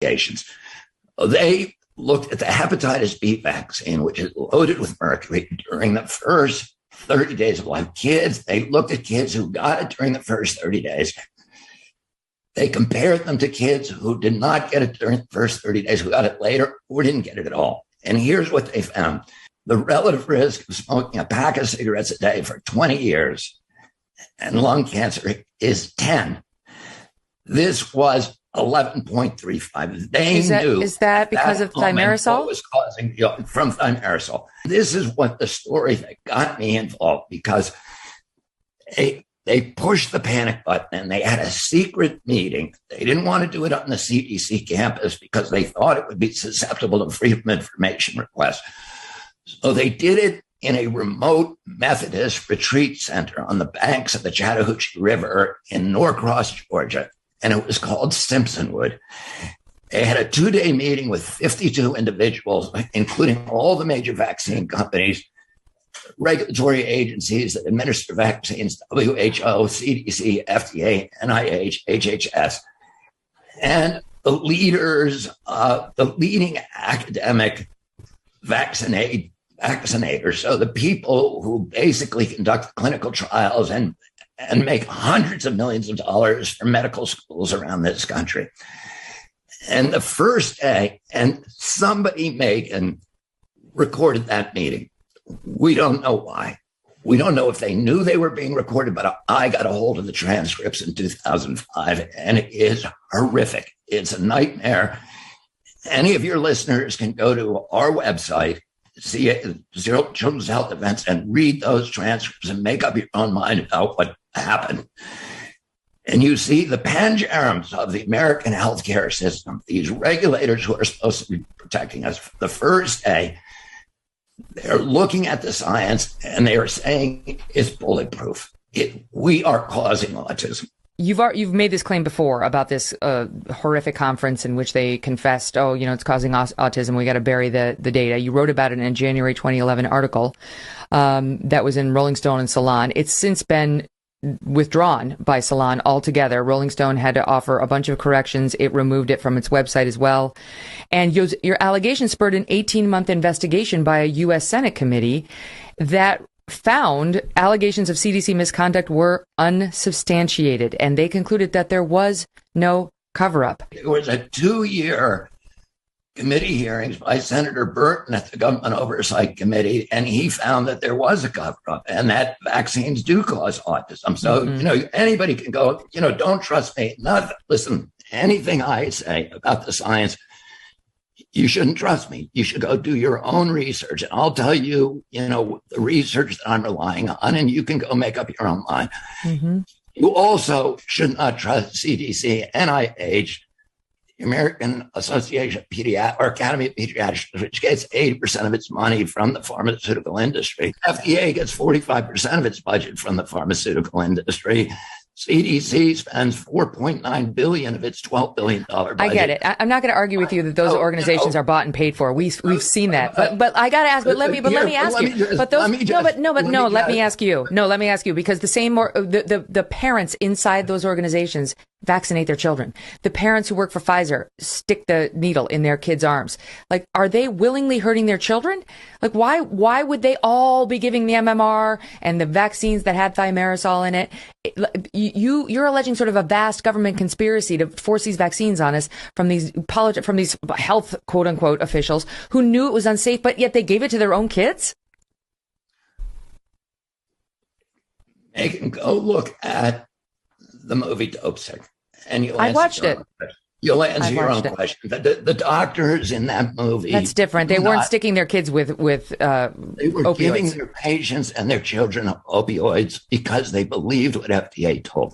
investigations. They looked at the hepatitis B vaccine, which is loaded with mercury, during the first 30 days of life. They looked at kids who got it during the first 30 days. They compared them to kids who did not get it during the first 30 days, who got it later or didn't get it at all. And here's what they found. The relative risk of smoking a pack of cigarettes a day for 20 years and lung cancer is 10. This was 11.35. They knew. Is that because of thimerosal? What was causing from thimerosal. This is what the story that got me involved, because they pushed the panic button and they had a secret meeting. They didn't want to do it on the CDC campus because they thought it would be susceptible to freedom of information requests. So they did it in a remote Methodist retreat center on the banks of the Chattahoochee River in Norcross, Georgia. And it was called Simpsonwood. They had a 2-day meeting with 52 individuals, including all the major vaccine companies, regulatory agencies that administer vaccines, WHO, CDC, FDA, NIH, HHS, and the leaders, the leading academic vaccinators. So the people who basically conduct clinical trials and make hundreds of millions of dollars for medical schools around this country. And the first day, and somebody, Megan, recorded that meeting. We don't know why. We don't know if they knew they were being recorded, but I got a hold of the transcripts in 2005, and it is horrific. It's a nightmare. Any of your listeners can go to our website, see Zero Children's Health Events, and read those transcripts and make up your own mind about what happened. And you see the pangerms of the American healthcare system, these regulators who are supposed to be protecting us. The first day, they're looking at the science and they are saying it's bulletproof. We are causing autism. You've made this claim before about this horrific conference in which they confessed, it's causing autism. We got to bury the data. You wrote about it in a January 2011 article that was in Rolling Stone and Salon. It's since been withdrawn by Salon altogether. Rolling Stone had to offer a bunch of corrections. It removed it from its website as well. And your allegation spurred an 18-month investigation by a U.S. Senate committee that found allegations of CDC misconduct were unsubstantiated, and they concluded that there was no cover-up. There was a 2-year committee hearings by Senator Burton at the Government Oversight Committee, and he found that there was a cover-up and that vaccines do cause autism. So, anybody can go, don't trust me. Listen, anything I say about the science, you shouldn't trust me. You should go do your own research. And I'll tell you, the research that I'm relying on, and you can go make up your own mind. Mm-hmm. You also should not trust CDC, NIH, the American Association of Pediatrics, or Academy of Pediatrics, which gets 80% of its money from the pharmaceutical industry. FDA gets 45% of its budget from the pharmaceutical industry. CDC spends $4.9 billion of its $12 billion budget. I get it. I'm not going to argue with you that those organizations are bought and paid for. We've seen that. But I got to ask. Let me ask you. Let me ask you, because the same the parents inside those organizations vaccinate their children. The parents who work for Pfizer stick the needle in their kids' arms. Like, are they willingly hurting their children? Like, why would they all be giving the MMR and the vaccines that had thimerosal in it? You're alleging sort of a vast government conspiracy to force these vaccines on us from these health quote unquote officials who knew it was unsafe, but yet they gave it to their own kids. They can go look at the movie Dope Sick, and you'll answer I watched it. You'll answer your own question. The doctors in that movie. That's different. They weren't sticking their kids with they were opioids. giving their patients and their children opioids because they believed what FDA told